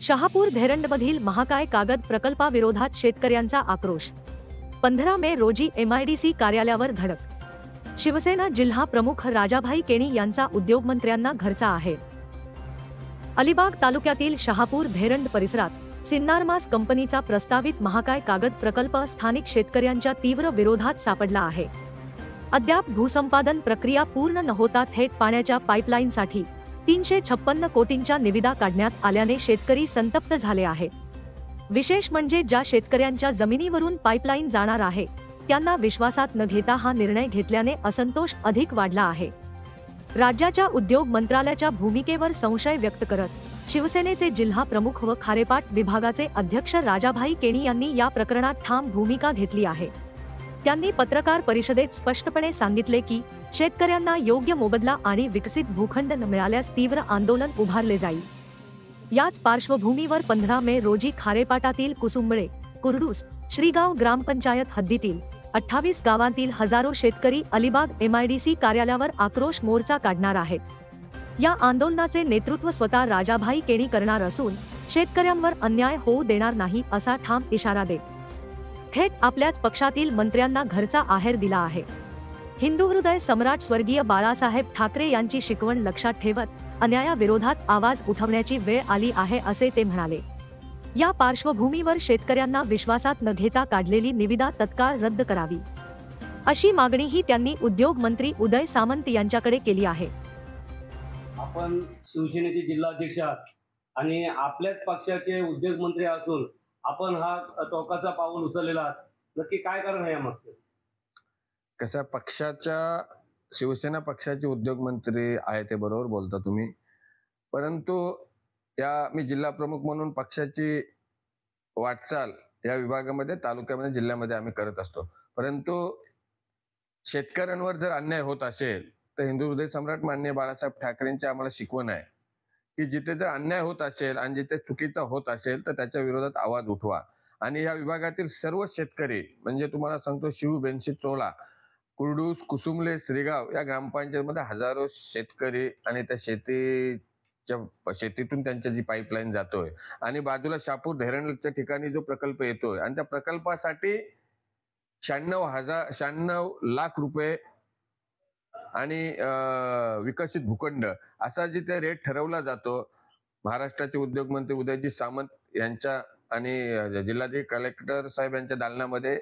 शहापूर धेरंडमधील महाकाय कागद प्रकल्पाविरोधात शेतकऱ्यांचा आक्रोश. 15 मे रोजी MIDC कार्यालयावर धडक. शिवसेना जिल्हा प्रमुख राजाभाई केणी यांचा उद्योगमंत्र्यांना घरचा आहे. अलिबाग तालुक्यातील शहापूर धेरंड परिसरात सिन्नारमास कंपनीचा प्रस्तावित महाकाय कागद प्रकल्प स्थानिक शेतकऱ्यांच्या तीव्र विरोधात सापडला आहे. अद्याप भूसंपादन प्रक्रिया पूर्ण न होता थेट पाण्याच्या पाईपलाईनसाठी 356 कोटींच्या निविदा काढण्यात आल्याने शेतकरी संतप्त झाले आहेत. विशेष म्हणजे ज्या शेतकऱ्यांच्या जमिनीवरून पाईपलाईन जाणार आहे त्यांना विश्वासात न घेता हा निर्णय घेतल्याने असंतोष अधिक वाढला आहे. राज्याच्या उद्योग मंत्रालयाच्या भूमिकेवर संशय व्यक्त करत शिवसेनेचे जिल्हा प्रमुख व खारेपाट विभागाचे अध्यक्ष राजाभाई केणी यांनी या प्रकरणात ठाम भूमिका घेतली आहे. त्यांनी पत्रकार परिषदेत स्पष्टपणे सांगितले की शेतकऱ्यांना योग्य मोबदला आणि विकसित भूखंड न मिळाल्यास तीव्र आंदोलन उभारले जाईल. याच पार्श्वभूमीवर 15 मे रोजी खारेपाटातील कुसुंबळे, कुर्डूस, श्रीगाव ग्रामपंचायत हद्दीतील 28 गावांतील हजारो शेतकरी अलिबाग MIDC कार्यालयावर आक्रोश मोर्चा काढणार आहेत. या आंदोलनाचे नेतृत्व स्वतः राजाभाई केणी करणार असून शेतकऱ्यांवर अन्याय होऊ देणार नाही असा ठाम इशारा देत थेट आपल्याच पक्षातील मंत्र्यांना घरचा आहेर दिला आहे. हिंदू हृदय सम्राट स्वर्गीय बाळासाहेब ठाकरे यांची शिकवण लक्षात ठेवत अन्यायाविरोधात आवाज उठवण्याची वेळ आली आहे असे ते म्हणाले. या पार्श्वभूमीवर शेतकऱ्यांना विश्वासात न घेता काढलेली निविदा तत्काळ रद्द करावी अशी मागणीही त्यांनी उद्योग मंत्री उदय सामंत यांच्याकडे केली आहे. आपण शिवसेनेचे जिल्हाध्यक्ष आहात आणि आपल्याच पक्षाचे उद्योग मंत्री असून आपण हा टोकाचा पाऊल उचललेला आहात. नक्की काय कारण आहे यामागचं? कशा पक्षाच्या शिवसेना पक्षाचे उद्योग मंत्री आहे ते बरोबर बोलता तुम्ही, परंतु मी जिल्हा प्रमुख म्हणून पक्षाची वाटचाल या विभागामध्ये, तालुक्यामध्ये, जिल्ह्यामध्ये आम्ही करत असतो. परंतु शेतकऱ्यांवर जर अन्याय होत असेल तर हिंदू हृदय सम्राट माननीय बाळासाहेब ठाकरेंची आम्हाला शिकवण आहे की जिथे जर अन्याय होत असेल आणि जिथे चुकीचा होत असेल तर त्याच्या विरोधात आवाज उठवा. आणि या विभागातील सर्व शेतकरी म्हणजे तुम्हाला सांगतो शिव, बेनशी, चोला, कुर्डूस, कुसुमले, श्रीगाव या ग्रामपंचायतीमध्ये हजारो शेतकरी आणि त्या शेतीतून त्यांच्या जी पाईपलाईन जातोय आणि बाजूला शहापूर धेरंडच्या ठिकाणी जो प्रकल्प येतोय आणि त्या प्रकल्पासाठी 96 लाख रुपये आणि विकसित भूखंड असा जिथे रेट ठरवला जातो. महाराष्ट्राचे उद्योग मंत्री उदयजी सामंत यांच्या आणि जिल्हाधिकारी कलेक्टर साहेब यांच्या दालनामध्ये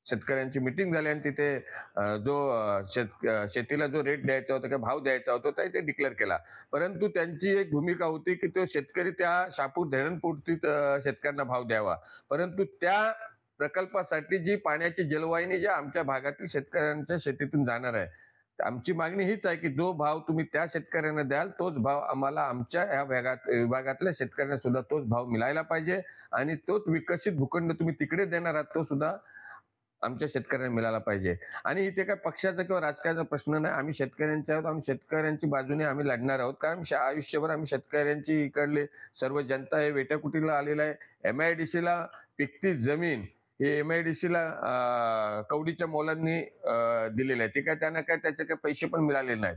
शेतकऱ्यांची मीटिंग झाली आणि तिथे जो शेतीला जो रेट द्यायचा होता किंवा भाव द्यायचा होता ते डिक्लेअर केला. परंतु त्यांची एक भूमिका होती की तो शेतकरी त्या शहापूर धेरंडपुरती शेतकऱ्यांना भाव द्यावा. परंतु त्या प्रकल्पासाठी जी पाण्याची जलवाहिनी ज्या आमच्या भागातील शेतकऱ्यांच्या शेतीतून जाणार आहे, आमची मागणी हीच आहे की जो भाव तुम्ही त्या शेतकऱ्यांना द्याल तोच भाव आम्हाला आमच्या या विभागातल्या शेतकऱ्यांना सुद्धा तोच भाव मिळायला पाहिजे आणि तोच विकसित भूखंड तुम्ही तिकडे देणार आहात तो सुद्धा आमच्या शेतकऱ्यांना मिळाला पाहिजे. आणि इथे काय पक्षाचा किंवा राजकारणाचा प्रश्न नाही. आम्ही शेतकऱ्यांचे आहोत, आम्ही शेतकऱ्यांची बाजूने आम्ही लढणार आहोत. कारण आयुष्यभर आम्ही शेतकऱ्यांची इकडले सर्व जनता हे वेट्याकुटीला आलेला आहे. MIDCला पिकती जमीन हे MIDCला कवडीच्या मोलांनी दिलेलं आहे. ते काय त्यांना काय त्याचे काही पैसे पण मिळालेले नाहीत.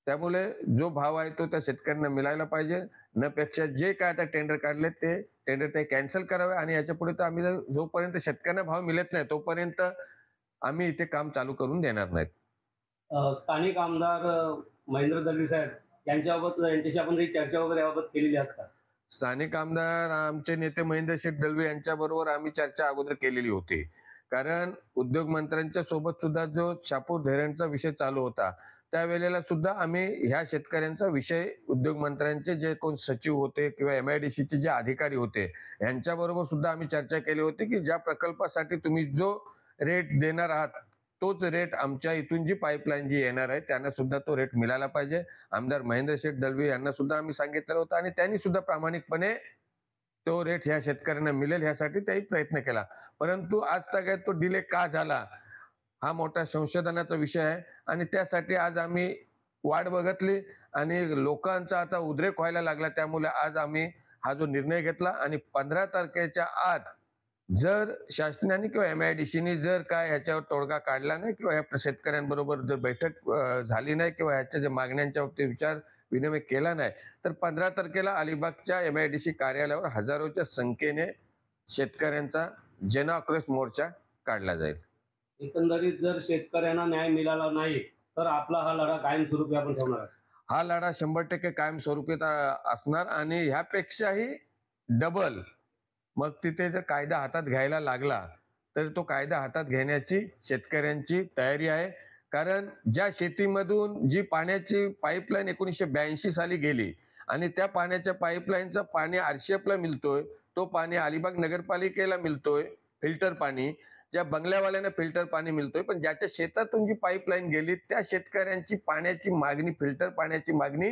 त्यामुळे जो भाव आहे तो त्या शेतकऱ्यांना मिळायला पाहिजे. न पेक्षा जे काय आता टेंडर काढले ते टेंडर ते कॅन्सल करावे आणि याच्या पुढे तर आम्ही जोपर्यंत शेतकऱ्यांना भाव मिळत नाही तोपर्यंत आम्ही इथे काम चालू करून देणार नाहीत. स्थानिक आमदार महेंद्र दळवी साहेब यांच्याशी आपण काही चर्चा वगैरे याबाबत केलेली आहे का? स्थानिक आमदार आमचे नेते महेंद्र शेठ दळवी यांच्याबरोबर आम्ही चर्चा अगोदर केलेली होती. कारण उद्योग मंत्र्यांच्या सोबत सुद्धा जो शहापूर धेरंडचा विषय चालू होता त्यावेळेला सुद्धा आम्ही ह्या शेतकऱ्यांचा विषय उद्योग मंत्र्यांचे जे कोण सचिव होते किंवा MIDCचे जे अधिकारी होते यांच्याबरोबर सुद्धा आम्ही चर्चा केली होती की ज्या प्रकल्पासाठी तुम्ही जो रेट देणार आहात तोच रेट आमच्या इथून जी पाईपलाईन जी येणार आहे त्यांना सुद्धा तो रेट मिळाला पाहिजे. आमदार महेंद्र शेठ दळवी यांना सुद्धा आम्ही सांगितलं होतं आणि त्यांनी सुद्धा प्रामाणिकपणे तो रेट ह्या शेतकऱ्यांना मिळेल ह्यासाठी त्यांनी प्रयत्न केला. परंतु आज तक तो डिले का झाला हा मोठा संशोधनाचा विषय आहे आणि त्यासाठी आज आम्ही वाट बघितली आणि लोकांचा आता उद्रेक व्हायला लागला. त्यामुळे आज आम्ही हा जो निर्णय घेतला आणि 15 तारखेच्या आत जर शासनाने किंवा MIDCने जर काय ह्याच्यावर तोडगा काढला नाही किंवा ह्या शेतकऱ्यांबरोबर जर बैठक झाली नाही किंवा ह्याच्या ज्या मागण्यांच्या बाबतीत विचार विनिमय केला नाही, तर 15 तारखेला अलिबागच्या MIDC कार्यालयावर हजारोच्या संख्येने शेतकऱ्यांचा जन आक्रोश मोर्चा काढला जाईल. एकंदरीत जर शेतकऱ्यांना न्याय मिळाला नाही तर आपला हा लढा कायमस्वरूपी आपण ठेवणार आहे. हा लढा 100% कायमस्वरूपी असणार आणि ह्यापेक्षाही डबल. मग तिथे जर कायदा हातात घ्यायला लागला तर तो कायदा हातात घेण्याची शेतकऱ्यांची तयारी आहे. कारण ज्या शेतीमधून जी पाण्याची पाईपलाईन 1982 साली गेली आणि त्या पाण्याच्या पाईपलाईनचं पाणी RCFला मिळतोय, तो पाणी अलिबाग नगरपालिकेला मिळतोय फिल्टर पाणी, ज्या बंगल्यावाल्यांना फिल्टर पाणी मिळतोय, पण ज्याच्या शेतातून जी पाईपलाईन गेली त्या शेतकऱ्यांची पाण्याची मागणी, फिल्टर पाण्याची मागणी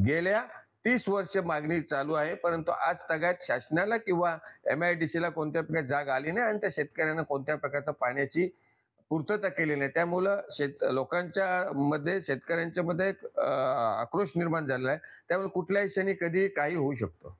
गेल्या 30 वर्ष मागणी चालू आहे. परंतु आज तगायत शासनाला किंवा MIDCला कोणत्या प्रकारची जाग आली नाही आणि त्या शेतकऱ्यांना कोणत्या प्रकारच्या पाण्याची पूर्तता केली नाही. त्यामुळं शेतकऱ्यांच्या मध्ये एक आक्रोश निर्माण झालेला आहे. त्यामुळे कुठल्याही क्षणी कधी काही होऊ शकतो.